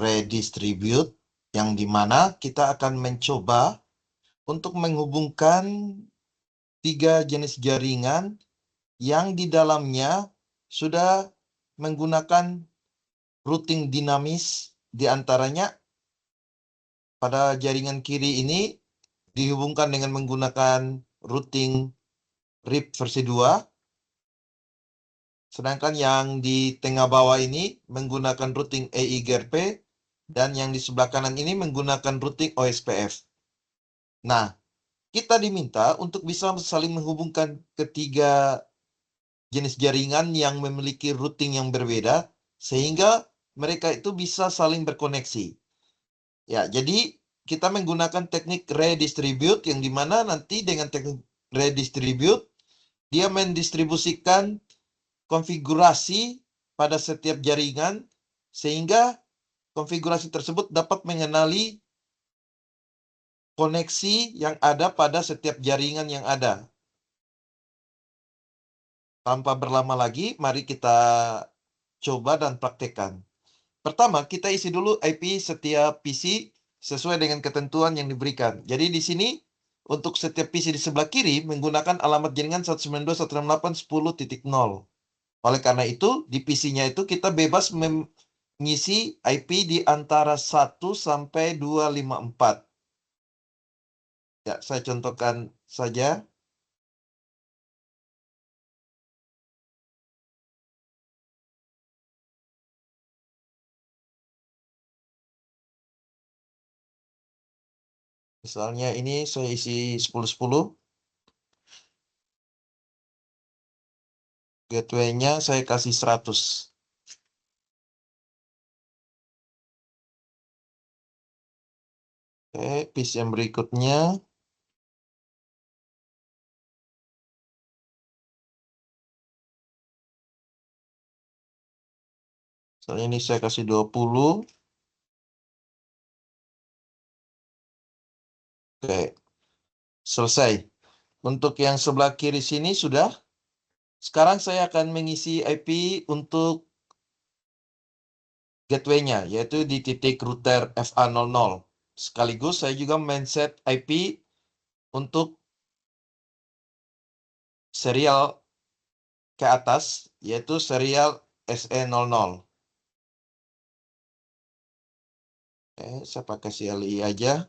redistribute, yang dimana kita akan mencoba untuk menghubungkan 3 jenis jaringan yang di dalamnya sudah menggunakan routing dinamis, di antaranya pada jaringan kiri ini dihubungkan dengan menggunakan routing RIP versi 2, sedangkan yang di tengah bawah ini menggunakan routing EIGRP, dan yang di sebelah kanan ini menggunakan routing OSPF. Nah, kita diminta untuk bisa saling menghubungkan ketiga jenis jaringan yang memiliki routing yang berbeda, sehingga mereka itu bisa saling berkoneksi. Ya, jadi kita menggunakan teknik redistribute, yang dimana nanti dengan teknik redistribute, dia mendistribusikan konfigurasi pada setiap jaringan, sehingga konfigurasi tersebut dapat mengenali koneksi yang ada pada setiap jaringan yang ada. Tanpa berlama lagi, mari kita coba dan praktekkan. Pertama, kita isi dulu IP setiap PC sesuai dengan ketentuan yang diberikan. Jadi di sini untuk setiap PC di sebelah kiri menggunakan alamat jaringan 192.168.10.0. Oleh karena itu, di PC-nya itu kita bebas mengisi IP di antara 1 sampai 254. Ya, saya contohkan saja. Misalnya ini saya isi 1010. Gateway-nya saya kasih 100. Oke, PC yang berikutnya. Misalnya ini saya kasih 20. Oke, selesai. Untuk yang sebelah kiri sini sudah. Sekarang saya akan mengisi IP untuk gateway-nya, yaitu di titik router FA00. Sekaligus saya juga men-set IP untuk serial ke atas, yaitu serial SE00. Saya pakai CLI aja.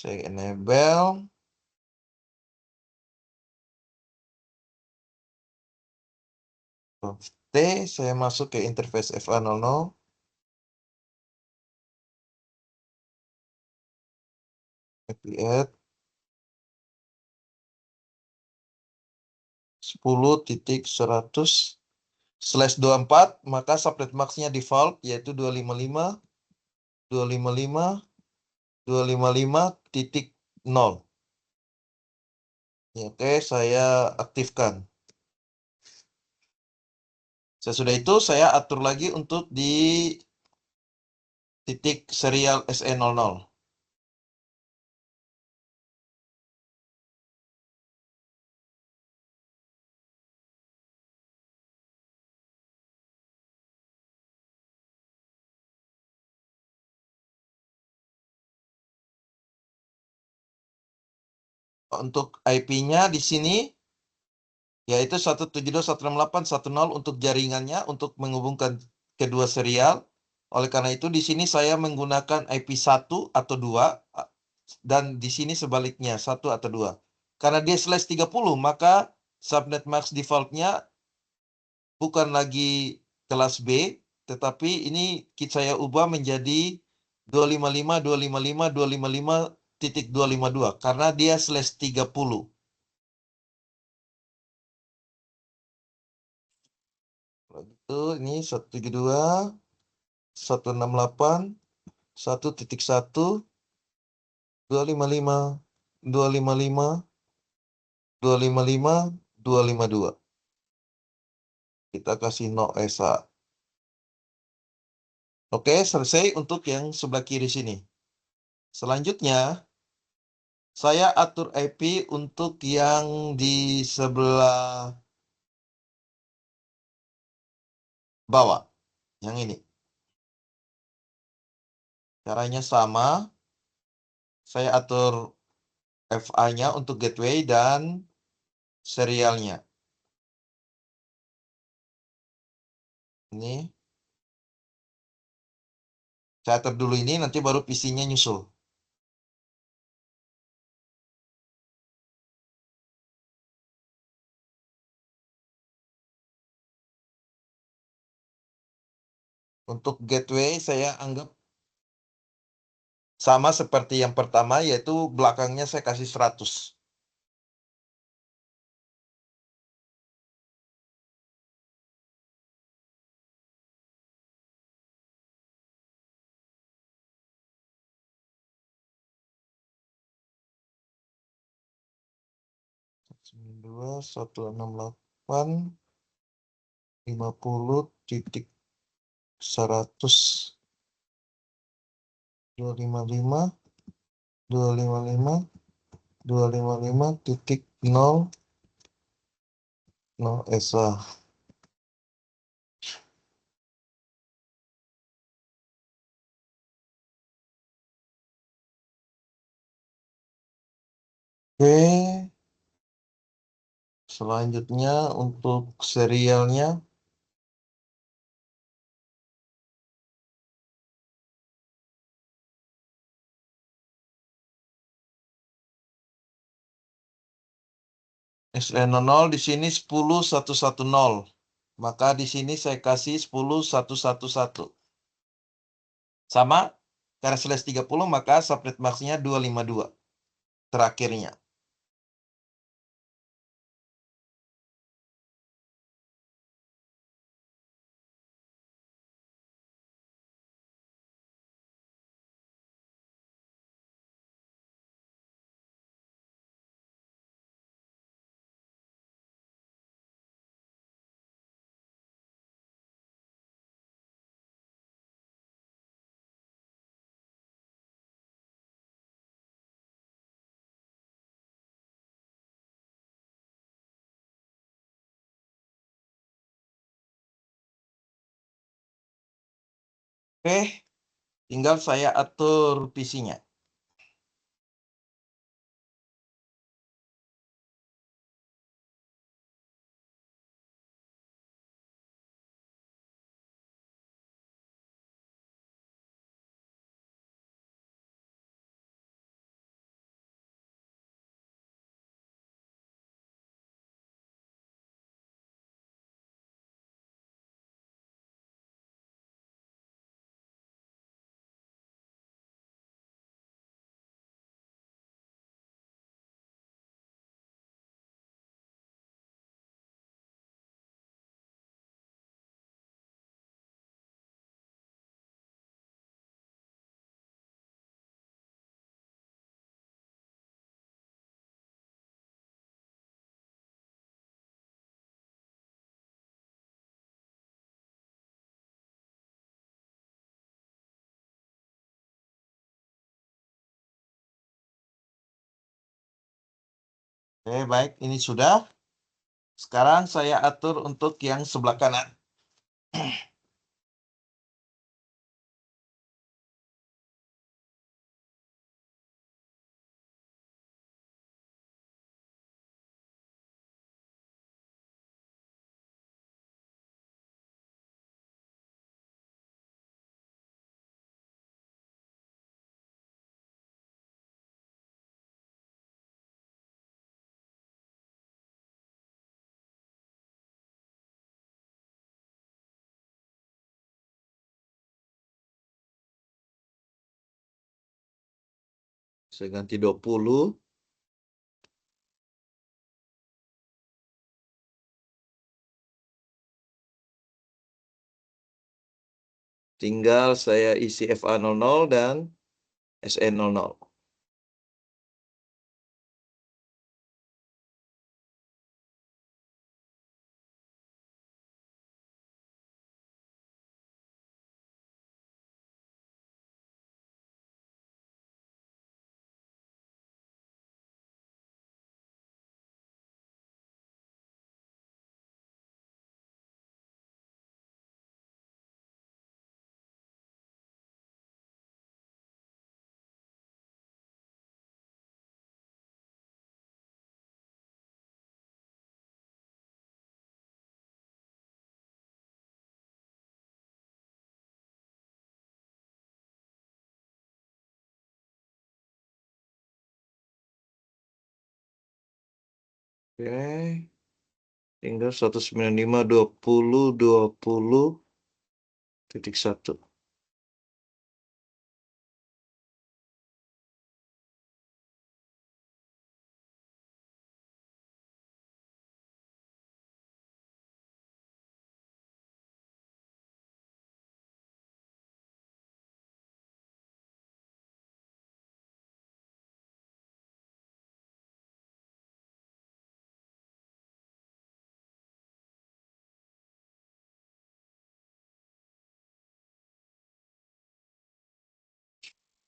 Saya enable. T, saya masuk ke interface FA00. IP add 10.100/24, maka subnet max-nya default yaitu 255.255.255.0. Ya, oke, saya aktifkan. Sesudah itu saya atur lagi untuk di titik serial SE00. Untuk IP-nya di sini yaitu 172.168.10 untuk jaringannya untuk menghubungkan kedua serial. Oleh karena itu di sini saya menggunakan IP 1 atau 2, dan di sini sebaliknya 1 atau 2. Karena dia /30, maka subnet max default-nya bukan lagi kelas B, tetapi ini saya ubah menjadi 255.255.255.252 karena dia /30. Itu ini 172.168.1.1 255.255.255.252. Kita kasih no ESA. Oke, selesai untuk yang sebelah kiri sini. Selanjutnya, saya atur IP untuk yang di sebelah bawah, yang ini. Caranya sama, saya atur FA-nya untuk gateway dan serialnya. Ini, saya atur dulu ini, nanti baru PC-nya nyusul. Untuk gateway saya anggap sama seperti yang pertama, yaitu belakangnya saya kasih 100. Dua 168 50.100 255 255 255.0 ESA. Oke, selanjutnya untuk serialnya SN00 di sini 10110. Maka di sini saya kasih 10111. Sama, karena slash 30 maka subnet max-nya 252. Terakhirnya. Oke, tinggal saya atur PC-nya. Oke, baik. Ini sudah. Sekarang saya atur untuk yang sebelah kanan. Saya ganti 20. Tinggal saya isi FA00 dan SN00. Oke. Tinggal 195.20.20.1.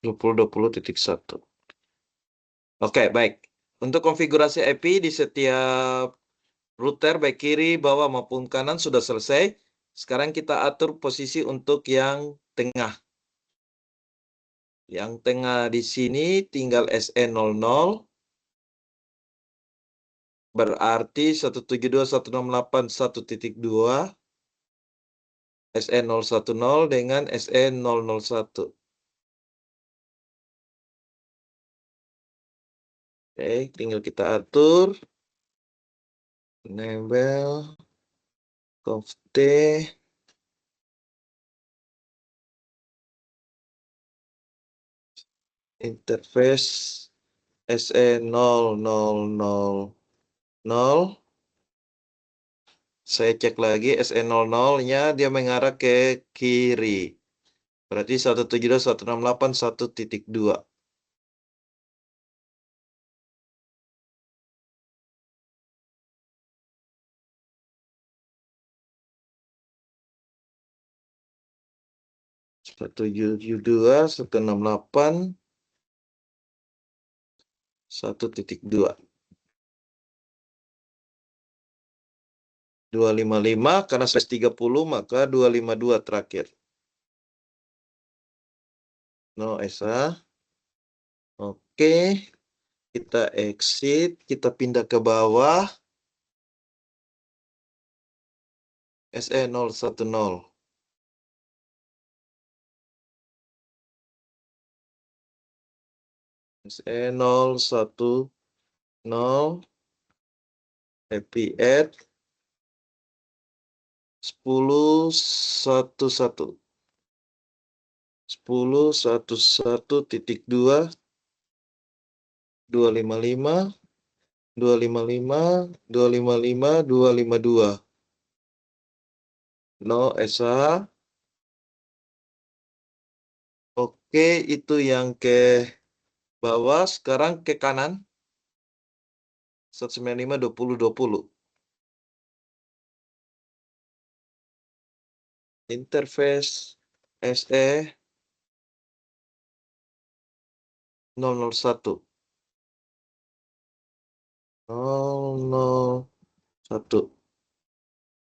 .20.1. Oke, baik. Untuk konfigurasi IP di setiap router baik kiri, bawah maupun kanan sudah selesai. Sekarang kita atur posisi untuk yang tengah. Yang tengah di sini tinggal SE00. Berarti 172.168.1.2 SE010 dengan SE001. Oke, tinggal kita atur. Enable conft interface SE0000. Saya cek lagi SE00-nya dia mengarah ke kiri. Berarti 172.168.1.2. Satu tujuh dua 168 1.2. 255 karena size 30 maka 252 terakhir. No Esa. Oke. Kita exit, kita pindah ke bawah. SE010. SE010 happy add 10.11 10.11.2 255 255 255 252. No Esa. Oke, itu yang ke bawah. Sekarang ke kanan 195.20.20. Interface SE 001. 001.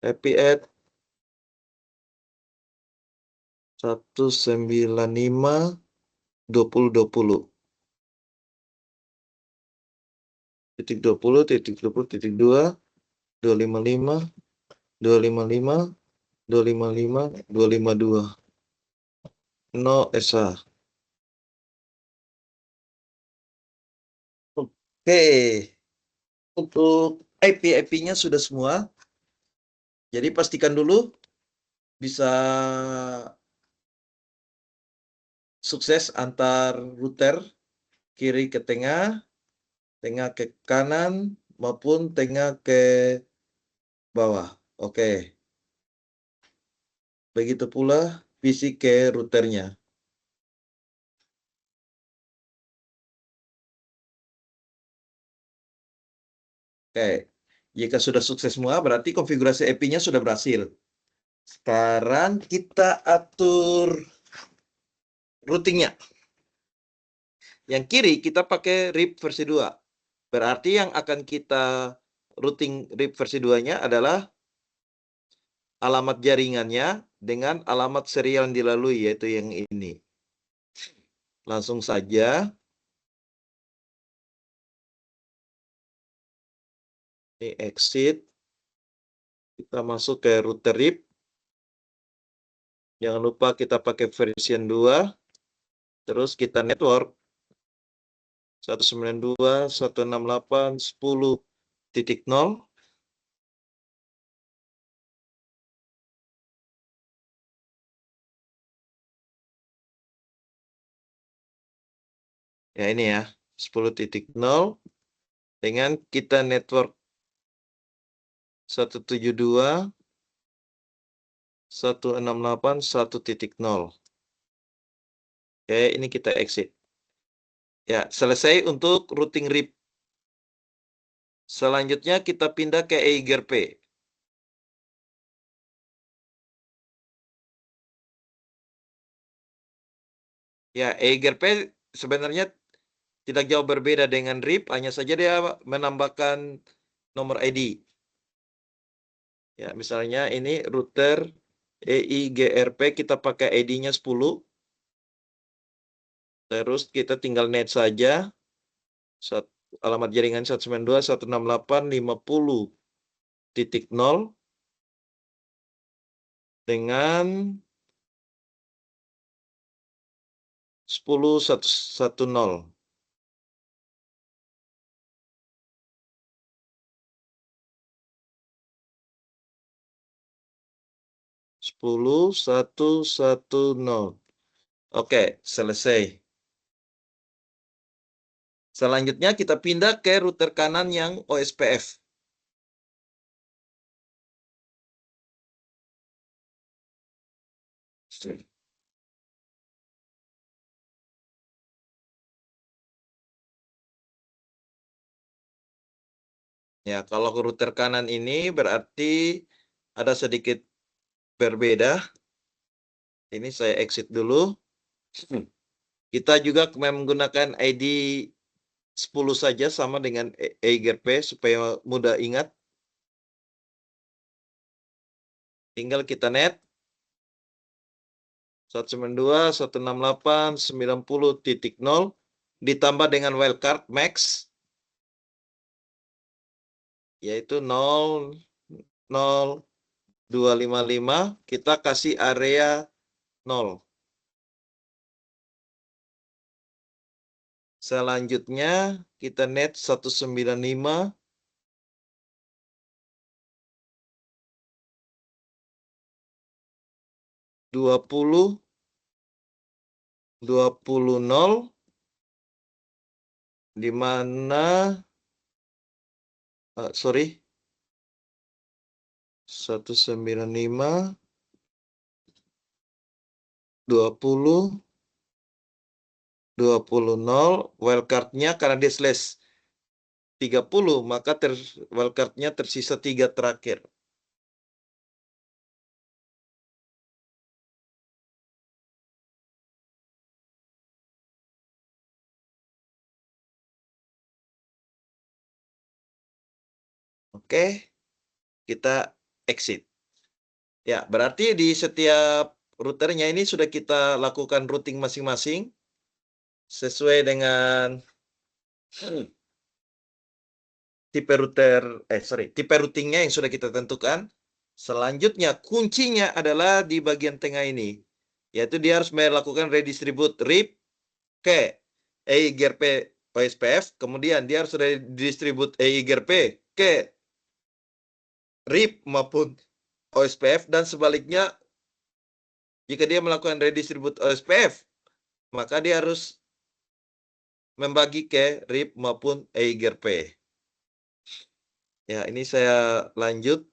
Happy add 195.20.20. Titik 20, titik 20, titik 2, 255, 255, 255, 252. No Esa. Oke. Untuk IP-nya sudah semua. Jadi pastikan dulu bisa sukses antar router kiri ke tengah ke kanan, maupun tengah ke bawah. Oke. Begitu pula visi ke routernya. Oke. Jika sudah sukses semua, berarti konfigurasi IP-nya sudah berhasil. Sekarang kita atur routingnya. Yang kiri kita pakai RIP versi 2. Berarti yang akan kita routing RIP versi 2-nya adalah alamat jaringannya dengan alamat serial yang dilalui, yaitu yang ini. Langsung saja. Ini exit. Kita masuk ke router RIP. Jangan lupa kita pakai version 2. Terus kita network 192.168.10.2. 10.0. Ya ini ya, 10.0 dengan kita network 172, 168, 1.0. Oke, ini kita exit. Ya, selesai untuk routing RIP. Selanjutnya kita pindah ke EIGRP. Ya, EIGRP sebenarnya tidak jauh berbeda dengan RIP, hanya saja dia menambahkan nomor ID. Ya, misalnya ini router EIGRP, kita pakai ID-nya 10. Terus kita tinggal net saja. Alamat jaringan 192.168.50.0 dengan 10.110. Oke, selesai. Selanjutnya kita pindah ke router kanan yang OSPF. Ya, kalau router kanan ini berarti ada sedikit berbeda. Ini saya exit dulu. Kita juga menggunakan ID 10 saja sama dengan EIGRP supaya mudah ingat. Tinggal kita net 192.168.90.0 ditambah dengan wildcard max yaitu 00255, kita kasih area 0. Selanjutnya kita net 195 20 0 di mana 195 20 0 wildcard-nya karena dia slash 30, maka wildcard-nya tersisa 3 terakhir. Oke, kita exit. Ya, berarti di setiap routernya ini sudah kita lakukan routing masing-masing sesuai dengan tipe routingnya yang sudah kita tentukan. Selanjutnya kuncinya adalah di bagian tengah ini, yaitu dia harus melakukan redistribute RIP ke EIGRP OSPF, kemudian dia harus redistribute EIGRP ke RIP maupun OSPF, dan sebaliknya jika dia melakukan redistribute OSPF, maka dia harus membagi ke RIP maupun EIGRP. Ya, ini saya lanjut.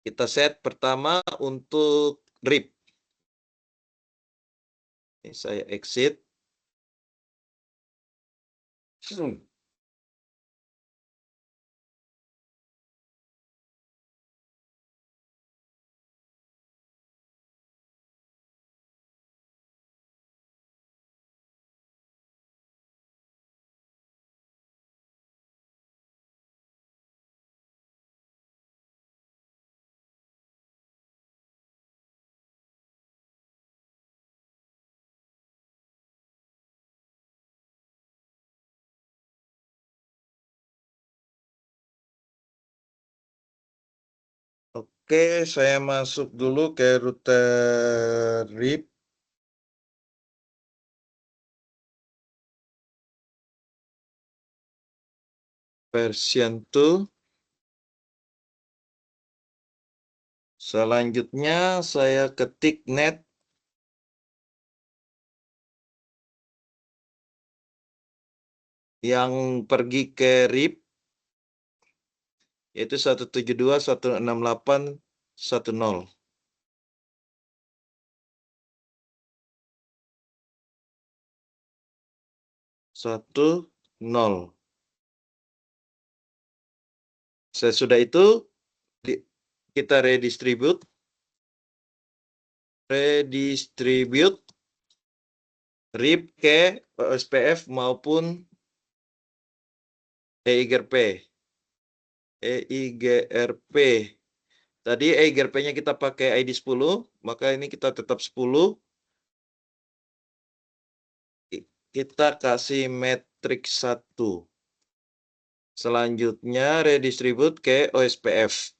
Kita set pertama untuk RIP. Ini saya exit. Oke, saya masuk dulu ke router RIP. version 2. Selanjutnya saya ketik net yang pergi ke RIP, yaitu 172.168.10. Sesudah itu kita redistribute RIP ke OSPF maupun EIGRP. Tadi EIGRP-nya kita pakai ID 10, maka ini kita tetap 10. Kita kasih metrik 1. Selanjutnya redistribute ke OSPF.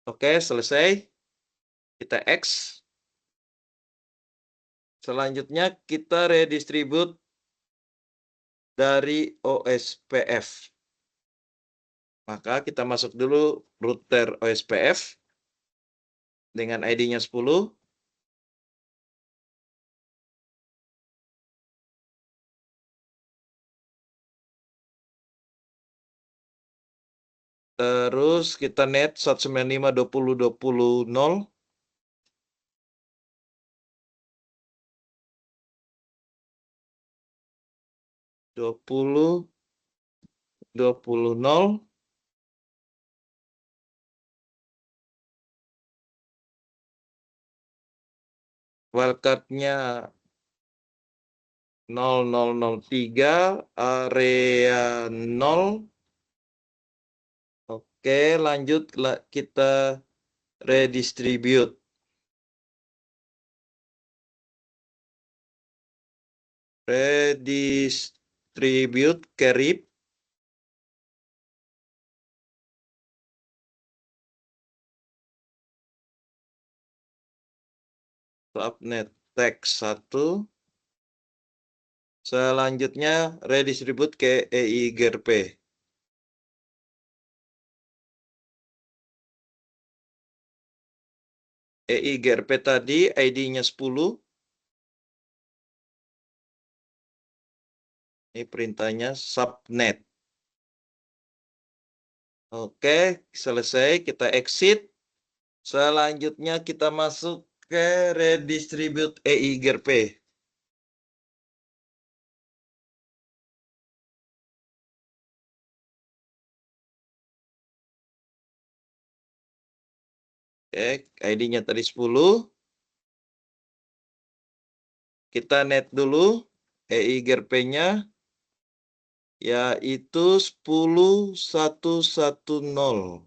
Oke, selesai. Kita X. Selanjutnya kita redistribute dari OSPF. Maka kita masuk dulu router OSPF dengan ID-nya 10. Terus kita net 195.20.20.0. Wildcard-nya 0003, area 0. Oke, lanjut kita redistribute. Redistribute ke RIP. Subnet text 1. Selanjutnya redistribute ke EIGRP. EIGRP tadi ID-nya 10. Ini perintahnya subnet. Oke, selesai. Kita exit. Selanjutnya kita masuk ke redistribute EIGRP. Oke, ID-nya tadi 10. Kita net dulu EIGRP-nya, yaitu 10.110.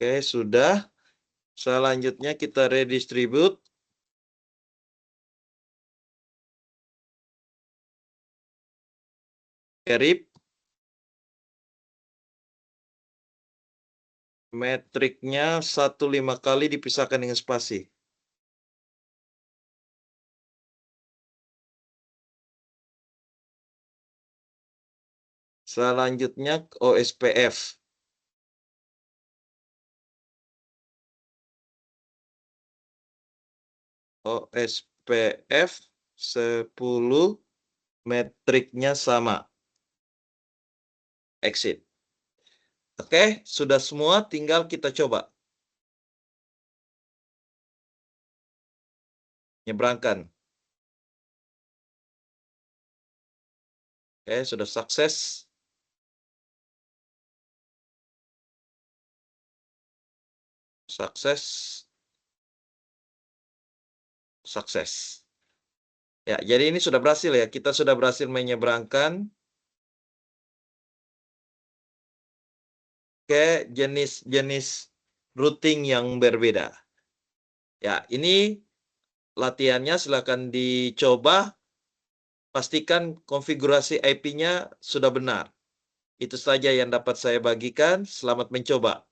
Oke, sudah. Selanjutnya kita redistribute. RIP. Metriknya 1 5 kali dipisahkan dengan spasi. Selanjutnya OSPF. OSPF 10, metriknya sama. Exit. Oke, sudah semua, tinggal kita coba. Nyebrangkan. Oke, sudah sukses. Sukses. Ya, jadi ini sudah berhasil ya. Kita sudah berhasil menyeberangkan ke jenis-jenis routing yang berbeda. Ya, ini latihannya silakan dicoba. pastikan konfigurasi IP-nya sudah benar. Itu saja yang dapat saya bagikan. Selamat mencoba.